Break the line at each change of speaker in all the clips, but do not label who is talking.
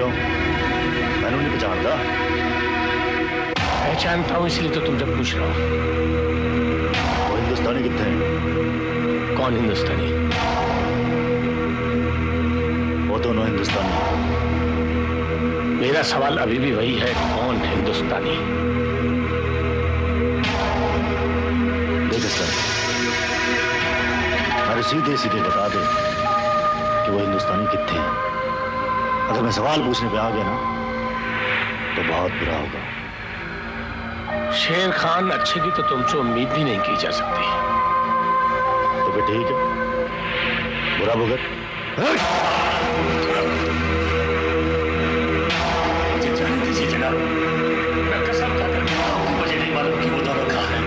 क्यों? मैंने नहीं पहचानता।
पहचानता हूं इसलिए तो तुमसे पूछ रहा हूं।
वो हिंदुस्तानी कितने हैं?
कौन हिंदुस्तानी?
वो दोनों हिंदुस्तानी।
मेरा सवाल अभी भी वही है, कौन हिंदुस्तानी?
देख सर, अरे सीधे सीधे बता दे कि वो हिंदुस्तानी कितने हैं। अगर मैं सवाल पूछने पे आ गया ना तो बहुत बुरा होगा।
शेर खान अच्छे की तो तुमसे उम्मीद भी नहीं की जा सकती।
तो फिर ठीक है, बुरा भुगत।
मुझे जाने दीजिए जनाब, मैं कसम खाकर कहता हूं कि मुझे नहीं मालूम कि वो दोनों कहां हैं।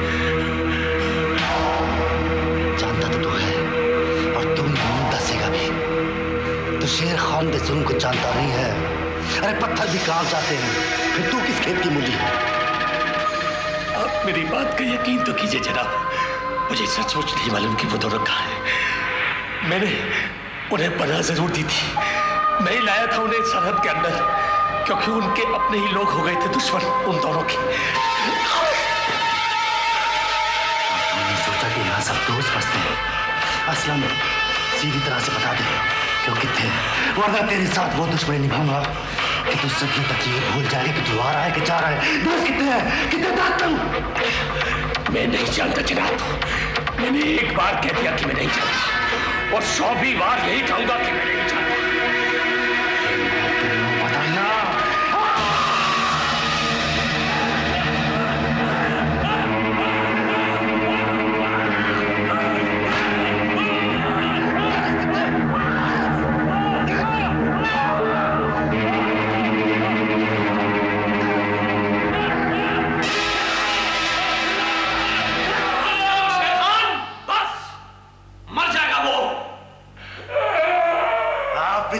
जानता तो तू है और तुम नहीं दसेगा भी। तो शेर खान के जुल्म को जानता नहीं है। अरे पत्थर भी काम चाहते हैं, फिर तू किस खेत की मूली है?
आप मेरी बात का यकीन तो कीजिए जनाब, मुझे सचमुच नहीं मालूम कि वो दोनों कहां हैं। मैंने उन्हें पनाह जरूर दी थी, मैं ही लाया था उन्हें सरहद के अंदर, क्योंकि उनके अपने ही लोग हो गए थे दुश्मन उन दोनों के।
मैंने सोचा कि यहाँ सब दोस्त फंसते हैं। असलम सीधी तरह से बता दे क्यों कितने, वरना तेरे साथ वो दुश्मनी निभाऊंगा कि तू सदियों तक ये भूल जाएगा कि तू आ रहा है कि जा रहा है। दोस्त कितने हैं? कितने दोस्त तुम?
मैं नहीं जानता जनाब, मैंने एक बार कह दिया कि मैं नहीं जानता और 100 बार यही कहूंगा कि मैं नहीं जानता।
बताना।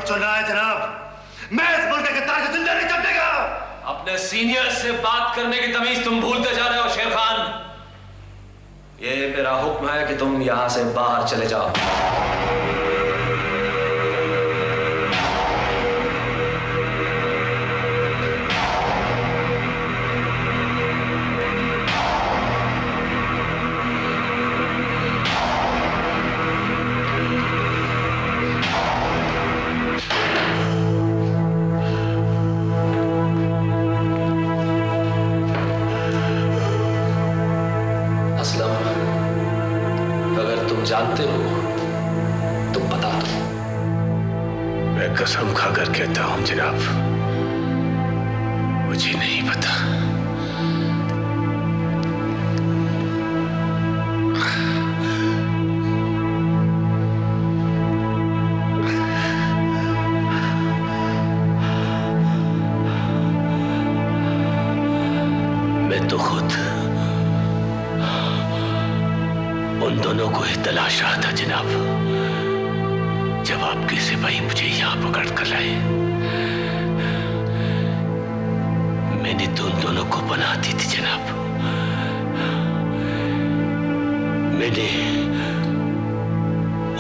चुना है जनाब, मैं इस मुल्क के ताज को जिंदा नहीं चढ़ेगा।
अपने सीनियर से बात करने की तमीज तुम भूलते जा रहे हो शेर खान। ये मेरा हुक्म है कि तुम यहां से बाहर चले जाओ। जानते हो तो बता दो।
मैं कसम खाकर कहता हूं जनाब, मुझे नहीं पता। मैं तो खुद उन दोनों को ही तलाश रहा था जनाब, जब आपके सिपाही मुझे यहां पकड़ कर लाए। मैंने तो उन दोनों को पनाह दी थी जनाब। मैंने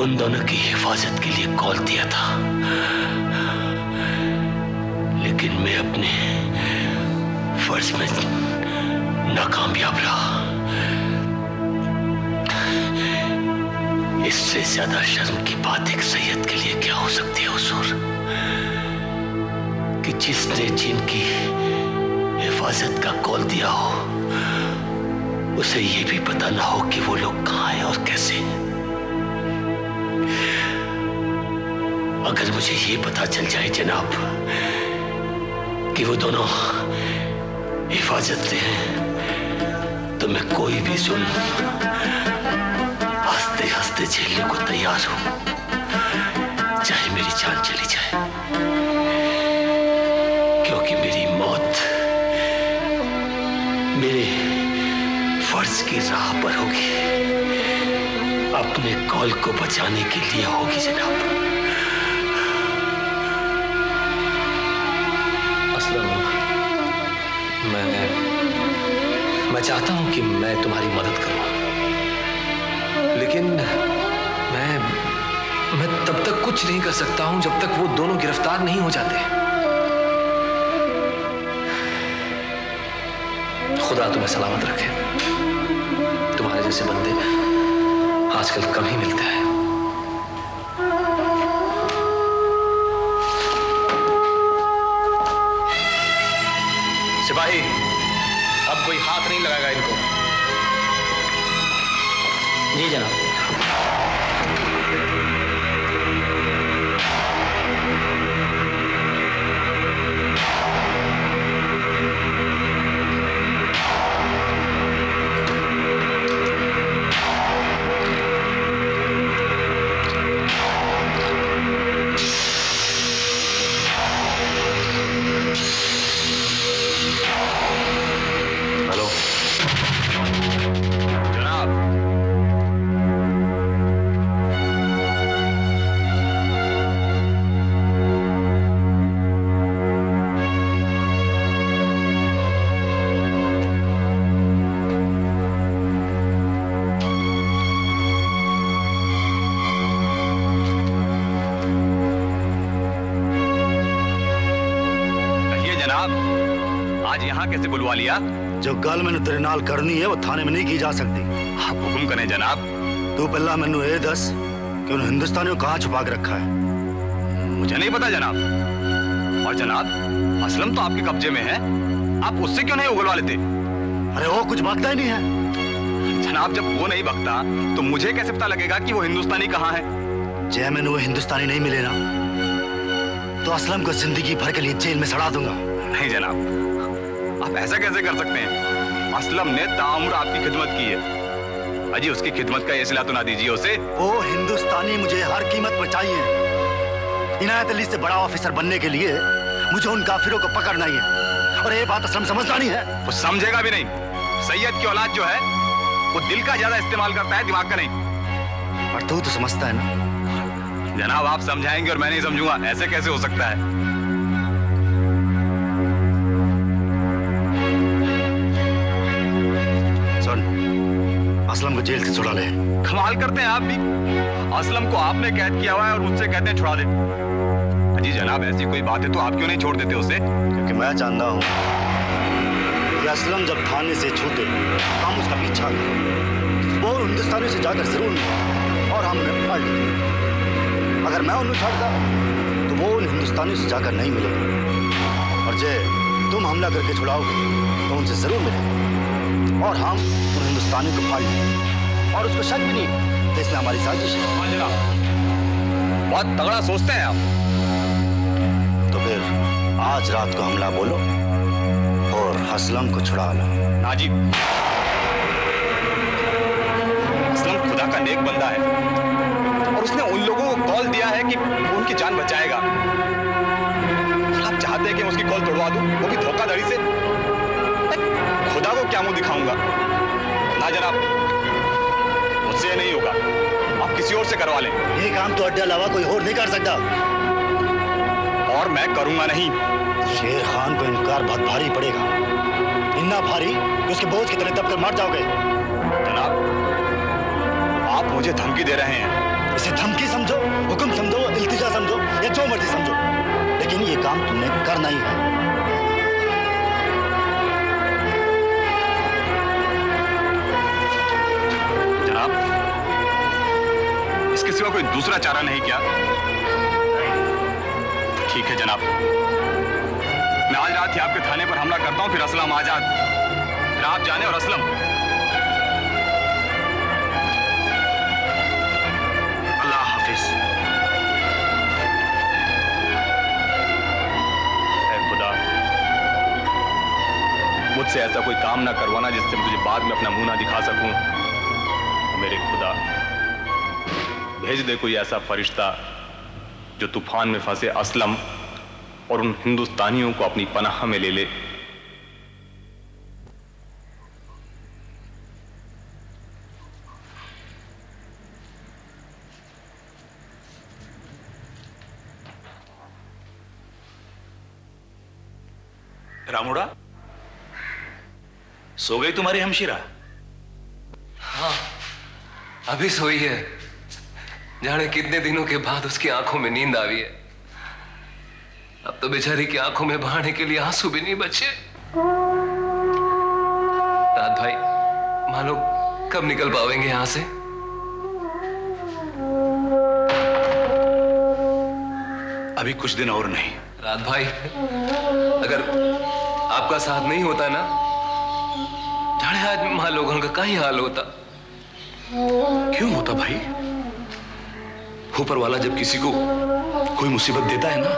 उन दोनों की हिफाजत के लिए कॉल दिया था, लेकिन मैं अपने फर्ज में नाकामयाब रहा। इससे ज्यादा शर्म की बात एक सैयद के लिए क्या हो सकती है हुजूर, कि जिसने जिनकी हिफाजत का कॉल दिया हो उसे ये भी पता ना हो कि वो लोग कहां हैं और कैसे। अगर मुझे ये पता चल जाए जनाब कि वो दोनों हिफाजत से हैं, तो मैं कोई भी जुल्म हंसते हंसते झेलने को तैयार हूं, चाहे मेरी जान चली जाए, क्योंकि मेरी मौत मेरे फर्ज की राह पर होगी, अपने कॉल को बचाने के लिए होगी जनाब।
असलम, मैं चाहता हूं कि मैं तुम्हारी मदद करूं, लेकिन मैं तब तक कुछ नहीं कर सकता हूं जब तक वो दोनों गिरफ्तार नहीं हो जाते। खुदा तुम्हें सलामत रखे। तुम्हारे जैसे बंदे आजकल कम ही मिलते हैं। सिपाही, अब कोई हाथ नहीं लगाएगा इनको।
जी जनाब।
आज यहाँ कैसे बुलवा लिया?
जो गल मैंने तेरे नाल करनी है वो थाने में नहीं की जा सकती।
आप हुक्म करें जनाब।
तू पहला मैनू ये दस कि उन हिंदुस्तानियों को कहाँ छुपा के रखा है।
मुझे नहीं पता जनाब। और जनाब, असलम तो आपके कब्जे में है, आप उससे क्यों नहीं उगलवा लेते?
अरे वो कुछ भागता ही नहीं है।
जनाब, जब वो नहीं भगता तो मुझे कैसे पता लगेगा कि वो हिंदुस्तानी कहाँ है?
जय मैंने वो हिंदुस्तानी नहीं मिले ना तो असलम को जिंदगी भर के लिए जेल में सड़ा दूंगा।
नहीं जनाब, आप ऐसा कैसे कर सकते हैं? असलम ने ताउम्र आपकी खिदमत की है। अजी, उसकी खिदमत का ये सिला तो ना दीजिए उसे।
वो हिंदुस्तानी मुझे हर कीमत पर चाहिए। इनायत अली से बड़ा ऑफिसर बनने के लिए मुझे उन काफिरों को पकड़ना ही है। और ये बात असलम समझता नहीं है।
वो समझेगा भी नहीं। सैयद की औलाद जो है वो दिल का ज्यादा इस्तेमाल करता है, दिमाग का नहीं।
और तू तो समझता है ना।
जनाब, आप समझाएंगे और मैं नहीं समझूंगा, ऐसे कैसे हो सकता है?
सुन, असलम को जेल से छुड़ा ले।
कमाल करते हैं आप भी। असलम को आपने कैद किया हुआ है और मुझसे कहते हैं छुड़ा दे। अजी जनाब, ऐसी कोई बात है तो आप क्यों नहीं छोड़ देते उसे?
क्योंकि मैं जानता हूँ कि असलम जब थाने से छूटे तो हम उसका पीछा करें। वो हिंदुस्तानी से जाकर जरूर मिले और हमने पढ़ लिया। अगर मैं उन्हें छाड़ता तो वो उन हिंदुस्तानी से जाकर नहीं मिलेगा। और जय, तुम हमला करके छुड़ाओगे तो उनसे जरूर मिलेगा और हम उन हिंदुस्तानी को फाड़ लेंगे और उसको शक भी नहीं कि इसमें हमारी साजिश है।
हाँ जनाब, बहुत तगड़ा सोचते हैं आप।
तो फिर आज रात को हमला बोलो और असलम को छुड़ा लो।
नाजिब, असलम खुदा का नेक बंदा है और उसने उन लोगों को कॉल दिया है कि वो उनकी जान बचाएगा। आप चाहते हैं कि मैं उसकी कॉल तोड़वा दूं, वो भी धोखाधड़ी से? खुदा को क्या मुंह दिखाऊंगा? ना जनाब, मुझसे नहीं होगा। आप किसी और से करवा लें।
ये काम तो अड्डे अलावा कोई और नहीं कर सकता।
और मैं करूंगा नहीं।
शेर खान को इनकार बहुत भारी पड़ेगा, इतना भारी कि उसके बोझ की तरह दबकर मर जाओगे।
जनाब, आप मुझे धमकी दे रहे हैं।
इसे धमकी समझो, हुक्म समझो, इल्तिजा समझो या जो मर्जी समझो, लेकिन ये काम तुमने करना ही है।
जनाब, इसके सिवा कोई दूसरा चारा नहीं क्या? ठीक है जनाब, मैं आज रात ही आपके थाने पर हमला करता हूं, फिर असलम आजाद, फिर आप जाने और असलम।
अल्लाह हाफिज।
ऐ खुदा, मुझसे ऐसा कोई काम ना करवाना जिससे मुझे बाद में अपना मुंह ना दिखा सकूं। मेरे खुदा, भेज दे कोई ऐसा फरिश्ता जो तूफान में फंसे असलम और उन हिंदुस्तानियों को अपनी पनाह में ले ले।
रामुड़ा, सो गई तुम्हारी हमशीरा?
हाँ, अभी सोई है। जाने कितने दिनों के बाद उसकी आंखों में नींद आई है। अब तो बेचारी की आंखों में बहाने के लिए आंसू भी नहीं बचे। वहां लोग कब निकल पाएंगे यहां से?
अभी कुछ दिन और नहीं।
रात भाई, अगर आपका साथ नहीं होता ना, जाने आज वहां लोगों का क्या ही हाल होता।
क्यों होता भाई? ऊपर वाला जब किसी को कोई मुसीबत देता है ना,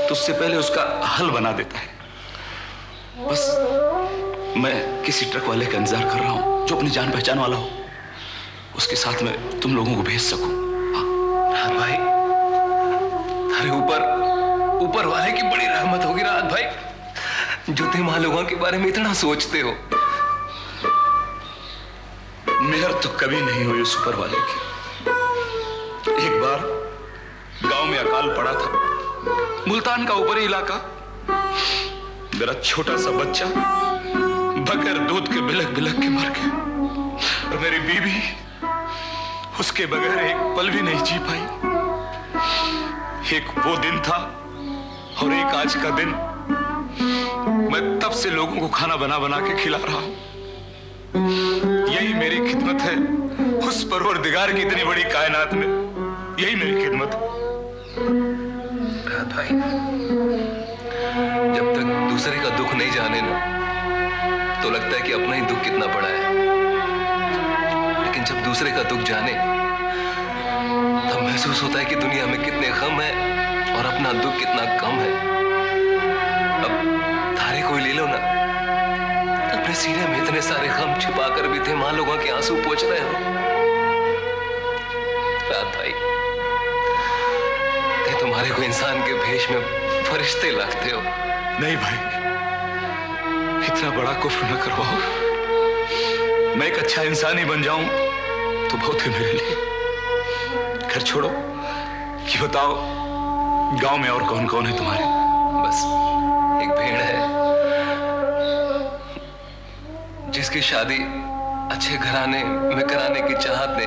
तो उससे पहले उसका हल बना देता है। बस मैं किसी ट्रक वाले का इंतजार कर रहा हूं जो अपनी जान पहचान वाला हो, उसके साथ में तुम लोगों को भेज सकूं।
रात भाई, अरे ऊपर वाले की बड़ी रहमत होगी रात भाई, जो तुम वहां लोगों के बारे में इतना सोचते हो।
मेहर तो कभी नहीं हुई उस ऊपर वाले की। एक बार गांव में अकाल पड़ा था, मुल्तान का ऊपरी इलाका। मेरा छोटा सा बच्चा बगैर दूध के बिलक बिलक के मर गया, और मेरी बीवी उसके बगैर एक पल भी नहीं जी पाई। एक वो दिन था और एक आज का दिन। मैं तब से लोगों को खाना बना बना के खिला रहा हूं। यही मेरी खिदमत है उस परवरदिगार की इतनी बड़ी कायनात में। यही मेरी खिदमत है।
रात भाई, जब तक दूसरे का दुख नहीं जाने ना, तो लगता है कि अपना ही दुख कितना बड़ा है। लेकिन जब दूसरे का दुख जाने, तब महसूस होता है कि दुनिया में कितने गम है और अपना दुख कितना कम है। अब थारे कोई ले लो ना, अपने सीने में इतने सारे गम छिपा कर भी थे मां लोगों के आंसू पोंछ रहे हो। रात भाई, ते तुम्हारे को इंसान के भेष में फरिश्ते लगते हो।
नहीं भाई, इतना बड़ा कुफ्र न करवाओ। मैं एक अच्छा इंसान ही बन जाऊं तो बहुत है मेरे लिए। घर छोड़ो, कि बताओ गांव में और कौन कौन है तुम्हारे?
बस एक भेड़ है जिसकी शादी अच्छे घराने में कराने की चाहत ने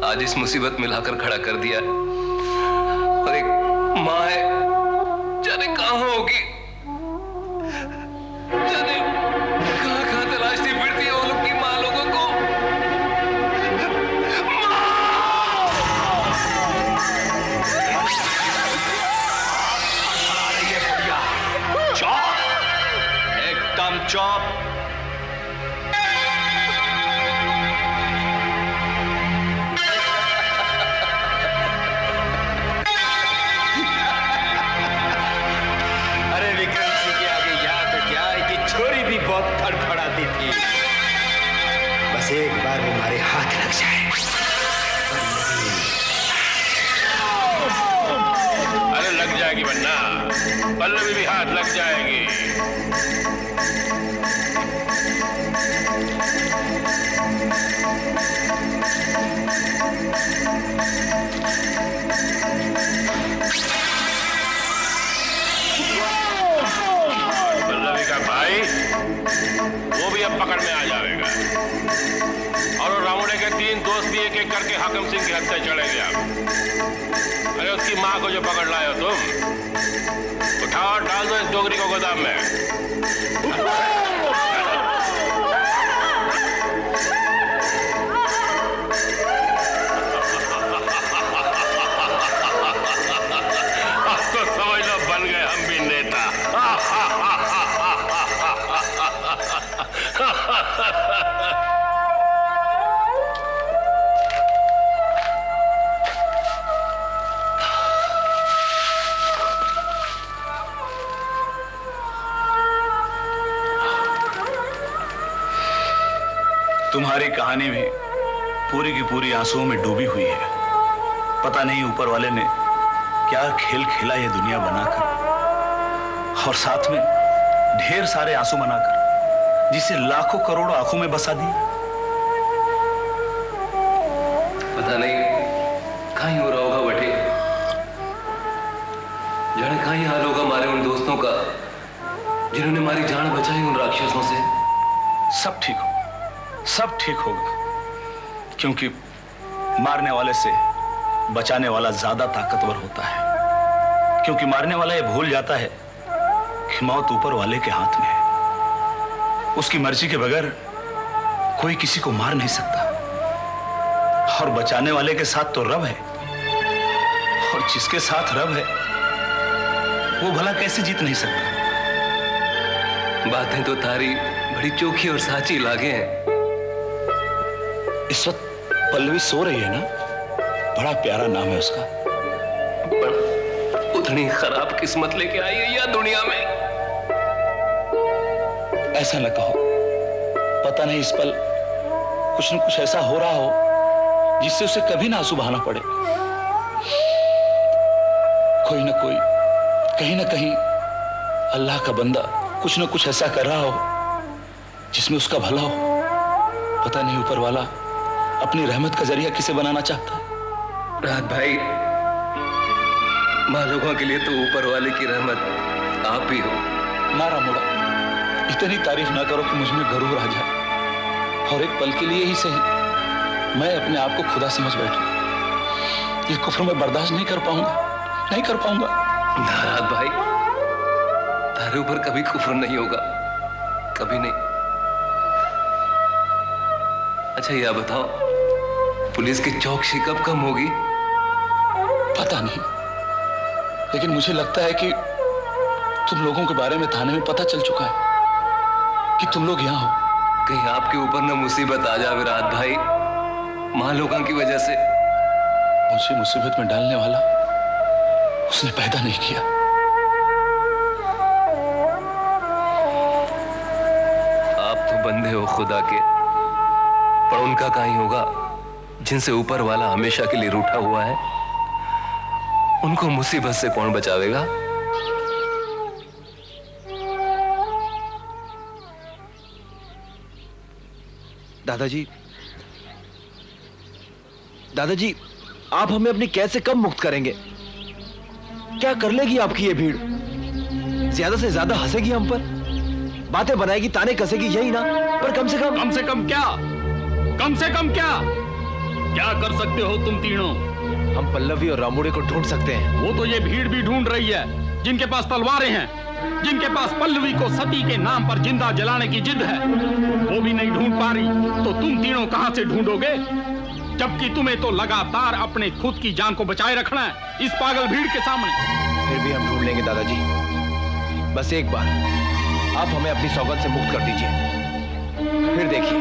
आज इस मुसीबत में लाकर खड़ा कर दिया। और एक माँ है, जाने कहां होगी, जाने कहां कहां तलाशती फिरती है वो लोग की माँ लोगों को।
चौप, एकदम चौप।
अरे विक्रम सिंह के आगे याद क्या है कि छोरी भी बहुत फड़फड़ाती थी। बस एक बार वो हमारे हाथ लग जाए।
अरे लग जाएगी बन्ना, पल्लवी भी हाथ लग जाएगी। पल्लवी का भाई वो भी अब पकड़ में आ जाएगा, और वो रामुड़े के 3 दोस्त भी एक एक करके हाकिम सिंह की हत्या चढ़ेंगे। अब अरे उसकी माँ को जो पकड़ लाए हो तुम, उठाओ और डाल दो इस डोगरी को गोदाम में। अब तो समझ लो बन गए हम भी नेता।
तुम्हारी कहानी भी पूरी की पूरी आंसुओं में डूबी हुई है। पता नहीं ऊपर वाले ने क्या खेल खेला ये दुनिया बनाकर, और साथ में ढेर सारे आंसू बनाकर, जिसे लाखों करोड़ों आंखों में बसा दी।
पता नहीं कहीं हो रहा होगा बटे, जाने कहीं हाल होगा हमारे उन दोस्तों का जिन्होंने हमारी जान बचाई उन राक्षसों से।
सब ठीक हो, सब ठीक होगा, क्योंकि मारने वाले से बचाने वाला ज्यादा ताकतवर होता है। क्योंकि मारने वाला ये भूल जाता है कि मौत ऊपर वाले के हाथ में है। उसकी मर्जी के बगैर कोई किसी को मार नहीं सकता, और बचाने वाले के साथ तो रब है, और जिसके साथ रब है वो भला कैसे जीत नहीं सकता।
बातें तो तारी बड़ी चोखी और साची लागे हैं।
इस वक्त पल्लवी सो रही है ना, बड़ा प्यारा नाम है उसका।
पर उतनी खराब किस्मत लेके आई है यह दुनिया में।
ऐसा न कहो, पता नहीं इस पल कुछ न कुछ ऐसा हो रहा हो जिससे उसे कभी ना आंसू बहाना पड़े। कोई ना कोई, कहीं ना कहीं अल्लाह का बंदा कुछ न कुछ ऐसा कर रहा हो जिसमें उसका भला हो। पता नहीं ऊपर वाला अपनी रहमत का जरिया किसे बनाना चाहता है।
राहत भाई, मां लोगों के लिए तो ऊपर वाले की रहमत आप ही हो।
ना रामुड़ा, इतनी तारीफ ना करो कि मुझ में गरूर आ जाए, और एक पल के लिए ही सही मैं अपने आप को खुदा समझ बैठूं। ये कुफ्र मैं बर्दाश्त नहीं कर पाऊंगा, नहीं कर पाऊंगा।
ना राहत भाई, तारे ऊपर कभी कुफ्र नहीं होगा, कभी नहीं। अच्छा यह बताओ, पुलिस की चौकसी कब कम होगी?
पता नहीं, लेकिन मुझे लगता है कि तुम लोगों के बारे में थाने में पता चल चुका है कि तुम लोग यहाँ हो।
कहीं आपके ऊपर न मुसीबत आ जाए राहत भाई, मां लोगों की वजह से।
मुझे मुसीबत में डालने वाला उसने पैदा नहीं किया।
आप तो बंदे हो खुदा के, पर उनका कहीं होगा जिनसे ऊपर वाला हमेशा के लिए रूठा हुआ है। उनको मुसीबत से कौन बचावेगा?
दादाजी, दादाजी, आप हमें अपनी कैद से कब मुक्त करेंगे? क्या कर लेगी आपकी ये भीड़? ज्यादा से ज्यादा हंसेगी हम पर, बातें बनाएगी, ताने कसेगी, यही ना? पर कम से कम
क्या? कम से कम क्या कर सकते हो तुम तीनों?
हम पल्लवी और रामुड़े को ढूंढ सकते हैं।
वो तो ये भीड़ भी ढूंढ रही है, जिनके पास तलवारें हैं, जिनके पास पल्लवी को सती के नाम पर जिंदा जलाने की जिद है, वो भी नहीं ढूंढ पा रही, तो तुम तीनों कहां से ढूंढोगे? जबकि तुम्हें तो लगातार अपने खुद की जान को बचाए रखना है इस पागल भीड़ के सामने।
फिर भी हम ढूंढ लेंगे दादाजी, बस एक बार आप हमें अपनी सौगंध से मुक्त कर दीजिए। फिर देखिए,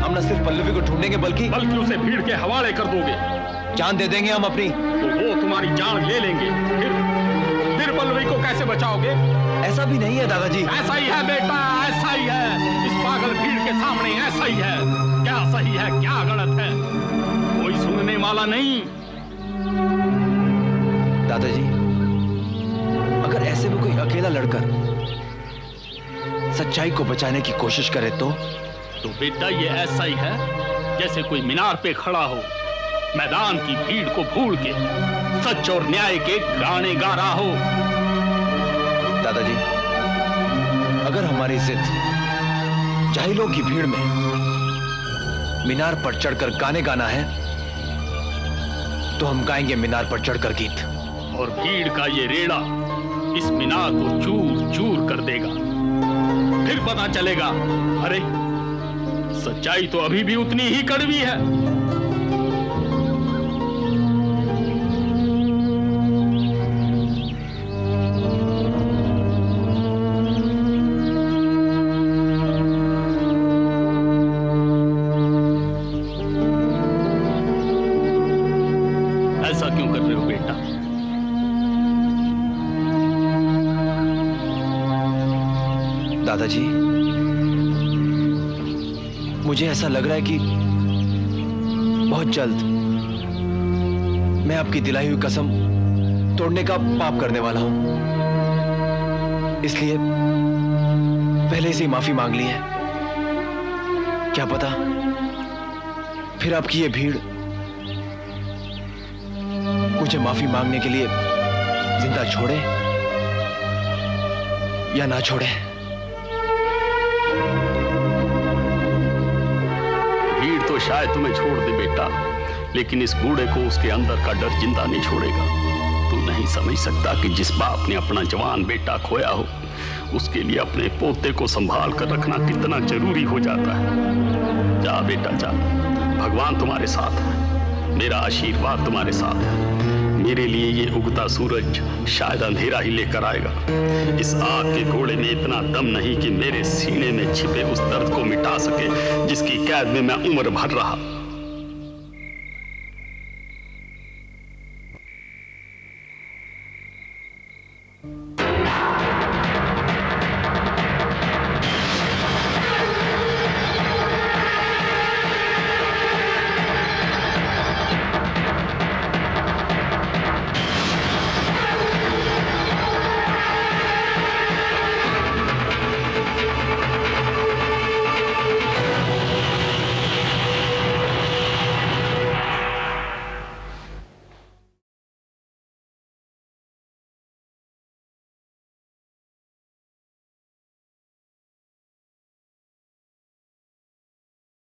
हम न सिर्फ पल्लवी को ढूंढेंगे बल्कि
उसे भीड़ के हवाले कर दोगे।
जान दे देंगे हम अपनी,
तो वो तुम्हारी जान ले लेंगे। फिर पल्लवी को कैसे बचाओगे?
ऐसा भी नहीं है दादाजी।
ऐसा ही है बेटा, ऐसा ही है। इस पागल भीड़ के सामने ऐसा ही है। क्या सही है, क्या गलत है, कोई सुनने वाला नहीं।
दादाजी, अगर ऐसे में कोई अकेला लड़कर सच्चाई को बचाने की कोशिश करे तो
बेटा ये ऐसा ही है जैसे कोई मीनार पे खड़ा हो, मैदान की भीड़ को भूल के सच और न्याय के गाने गा रहा हो।
दादाजी, अगर हमारी जिद जाहिलों की भीड़ में मीनार पर चढ़कर गाने गाना है तो हम गाएंगे मीनार पर चढ़कर गीत।
और भीड़ का ये रेड़ा इस मीनार को चूर चूर कर देगा। फिर पता चलेगा, अरे सच्चाई तो अभी भी उतनी ही कड़वी है। ऐसा क्यों कर रहे हो बेटा?
दादाजी, मुझे ऐसा लग रहा है कि बहुत जल्द मैं आपकी दिलाई हुई कसम तोड़ने का पाप करने वाला हूं, इसलिए पहले से ही माफी मांग ली है। क्या पता फिर आपकी ये भीड़ मुझे माफी मांगने के लिए जिंदा छोड़े या ना छोड़े।
भीड़ तो शायद तुम्हें छोड़ दे बेटा, लेकिन इस बूढ़े को उसके अंदर का डर जिंदा नहीं छोड़ेगा। तू नहीं समझ सकता कि जिस बाप ने अपना जवान बेटा खोया हो, उसके लिए अपने पोते को संभाल कर रखना कितना जरूरी हो जाता है। जा बेटा जा, भगवान तुम्हारे साथ है, मेरा आशीर्वाद तुम्हारे साथ है। मेरे लिए ये उगता सूरज शायद अंधेरा ही लेकर आएगा। इस आग के घोड़े में इतना दम नहीं कि मेरे सीने में छिपे उस दर्द को मिटा सके जिसकी कैद में मैं उम्र भर रहा।